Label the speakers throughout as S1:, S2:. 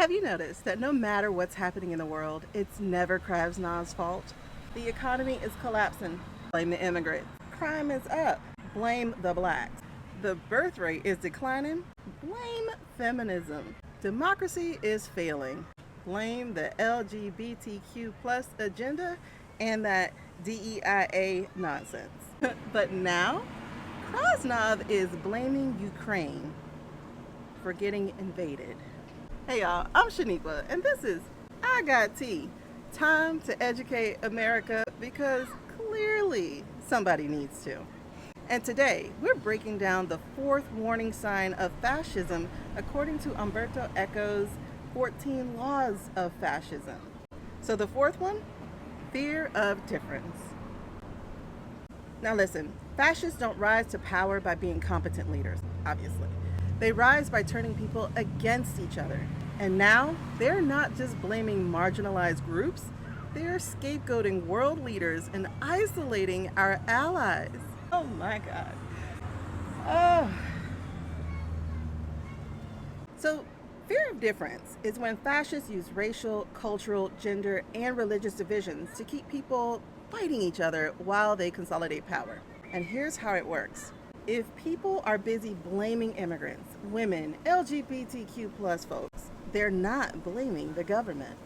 S1: Have you noticed that no matter what's happening in the world, it's never Krasnov's fault? The economy is collapsing. Blame the immigrants. Crime is up. Blame the blacks. The birth rate is declining. Blame feminism. Democracy is failing. Blame the LGBTQ plus agenda and that DEIA nonsense. But now, Krasnov is blaming Ukraine for getting invaded. Hey y'all, I'm Shaniqua, and this is I Got Tea. Time to educate America because clearly somebody needs to. And today, we're breaking down the fourth warning sign of fascism according to Umberto Eco's 14 Laws of Fascism. So the fourth one, fear of difference. Now listen, fascists don't rise to power by being competent leaders, obviously. They rise by turning people against each other. And now, they're not just blaming marginalized groups, they're scapegoating world leaders and isolating our allies. Oh my God. Oh. So, fear of difference is when fascists use racial, cultural, gender, and religious divisions to keep people fighting each other while they consolidate power. And here's how it works. If people are busy blaming immigrants, women, LGBTQ plus folks, they're not blaming the government.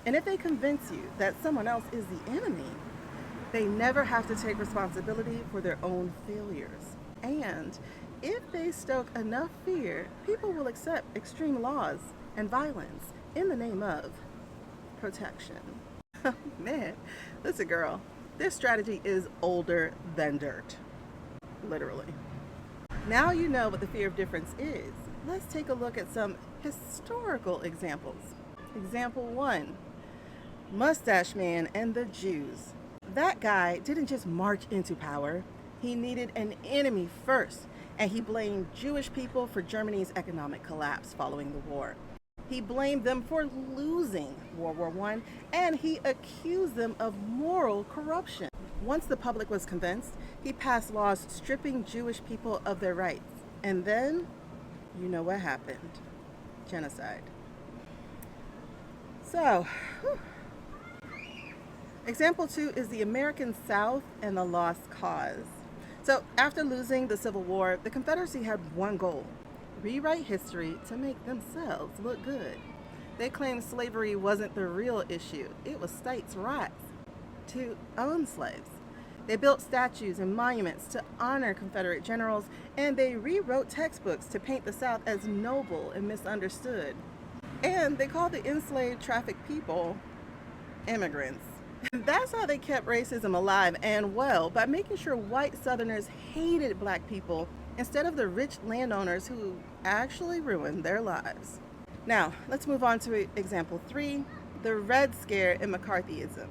S1: And if they convince you that someone else is the enemy, they never have to take responsibility for their own failures. And if they stoke enough fear, people will accept extreme laws and violence in the name of protection. Man, listen girl, this strategy is older than dirt. Literally. Now you know what the fear of difference is. Let's take a look at some historical examples. Example 1, Mustache Man and the Jews. That guy didn't just march into power. He needed an enemy first, and he blamed Jewish people for Germany's economic collapse following the war. He blamed them for losing World War I, and he accused them of moral corruption. Once the public was convinced, he passed laws stripping Jewish people of their rights. And then, you know what happened. Genocide. So, Example 2 is the American South and the Lost Cause. So, after losing the Civil War, the Confederacy had one goal: rewrite history to make themselves look good. They claimed slavery wasn't the real issue. It was states' rights to own slaves. They built statues and monuments to honor Confederate generals, and they rewrote textbooks to paint the South as noble and misunderstood. And they called the enslaved trafficked people immigrants. That's how they kept racism alive and well, by making sure white Southerners hated black people instead of the rich landowners who actually ruined their lives. Now, let's move on to example 3, the Red Scare and McCarthyism.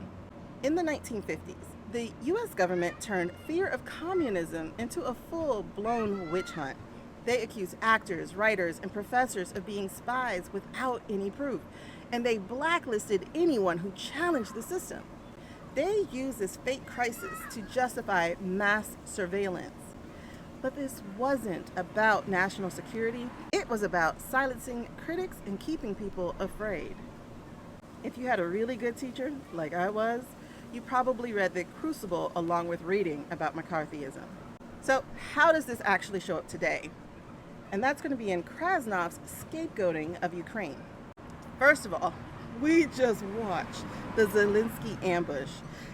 S1: In the 1950s, the U.S. government turned fear of communism into a full-blown witch hunt. They accused actors, writers, and professors of being spies without any proof, and they blacklisted anyone who challenged the system. They used this fake crisis to justify mass surveillance. But this wasn't about national security. It was about silencing critics and keeping people afraid. If you had a really good teacher, like I was, you probably read The Crucible along with reading about McCarthyism. So how does this actually show up today? And that's going to be in Krasnov's scapegoating of Ukraine. First of all, we just watched the Zelensky ambush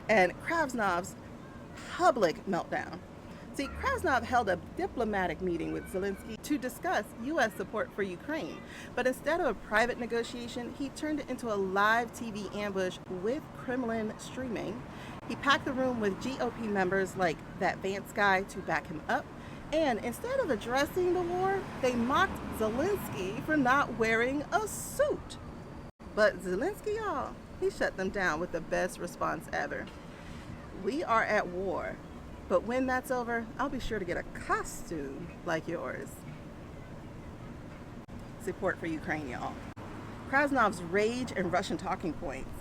S1: and Krasnov's public meltdown. See, Krasnov held a diplomatic meeting with Zelensky to discuss U.S. support for Ukraine. But instead of a private negotiation, he turned it into a live TV ambush with Kremlin streaming. He packed the room with GOP members like that Vance guy to back him up. And instead of addressing the war, they mocked Zelensky for not wearing a suit. But Zelensky, y'all, he shut them down with the best response ever. We are at war. But when that's over, I'll be sure to get a costume like yours. Support for Ukraine, y'all. Krasnov's rage and Russian talking points.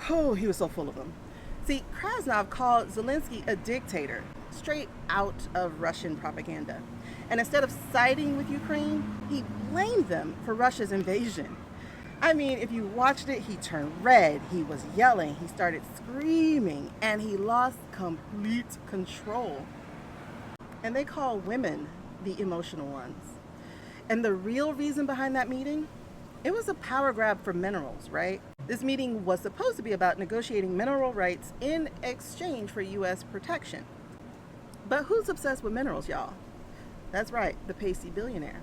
S1: Oh, he was so full of them. See, Krasnov called Zelensky a dictator, straight out of Russian propaganda. And instead of siding with Ukraine, he blamed them for Russia's invasion. I mean, if you watched it, he turned red, he was yelling, he started screaming, and he lost complete control. And they call women the emotional ones. And the real reason behind that meeting, it was a power grab for minerals, right? This meeting was supposed to be about negotiating mineral rights in exchange for U.S. protection. But who's obsessed with minerals, y'all? That's right, the pasty billionaire.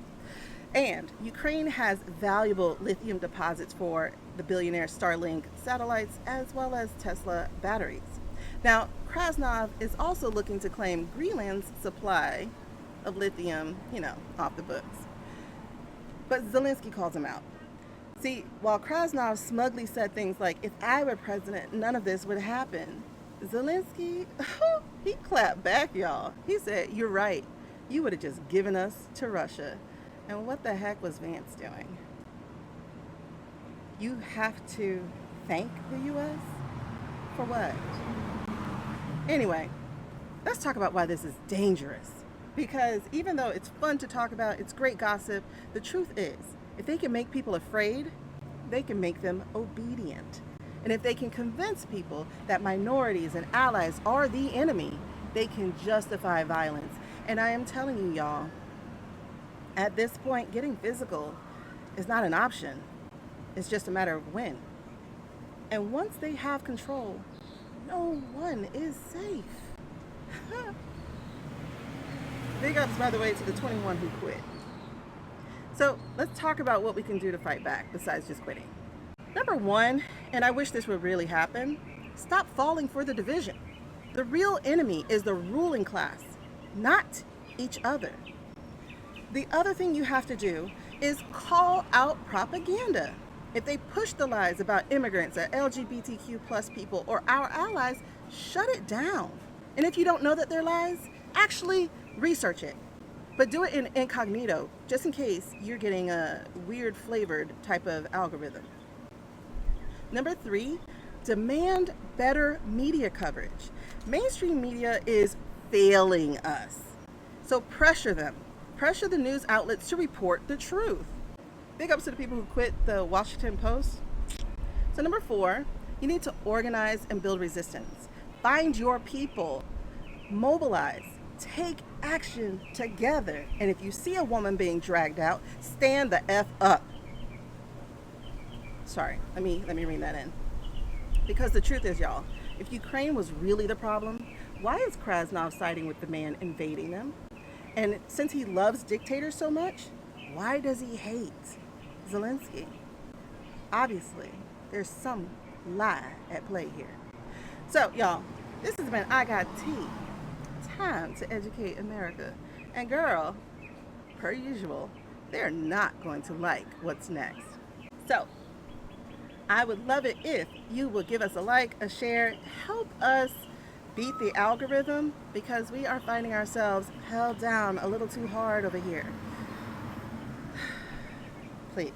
S1: And Ukraine has valuable lithium deposits for the billionaire Starlink satellites as well as Tesla batteries. Now, Krasnov is also looking to claim Greenland's supply of lithium, off the books. But Zelensky calls him out. See, while Krasnov smugly said things like, if I were president, none of this would happen, Zelensky, he clapped back, y'all. He said, you're right. You would have just given us to Russia. And what the heck was Vance doing? You have to thank the U.S.? For what? Anyway, let's talk about why this is dangerous. Because even though it's fun to talk about, it's great gossip, the truth is, if they can make people afraid, they can make them obedient. And if they can convince people that minorities and allies are the enemy, they can justify violence. And I am telling you, y'all, at this point, getting physical is not an option. It's just a matter of when. And once they have control, no one is safe. Big ups, by the way, to the 21 who quit. So let's talk about what we can do to fight back besides just quitting. Number one, and I wish this would really happen, stop falling for the division. The real enemy is the ruling class, not each other. The other thing you have to do is call out propaganda. If they push the lies about immigrants or LGBTQ plus people or our allies, shut it down. And if you don't know that they're lies, actually research it. But do it in incognito, just in case you're getting a weird flavored type of algorithm. Number three, demand better media coverage. Mainstream media is failing us. So pressure them. Pressure the news outlets to report the truth. Big ups to the people who quit the Washington Post. So number four, you need to organize and build resistance. Find your people. Mobilize. Take action together. And if you see a woman being dragged out, stand the F up. Sorry, let me rein that in. Because the truth is, y'all, if Ukraine was really the problem, why is Krasnov siding with the man invading them? And since he loves dictators so much, why does he hate Zelensky? Obviously, there's some lie at play here. So, y'all, this has been I Got Tea. Time to educate America. And girl, per usual, they're not going to like what's next. So, I would love it if you would give us a like, a share, help us beat the algorithm because we are finding ourselves held down a little too hard over here. Please.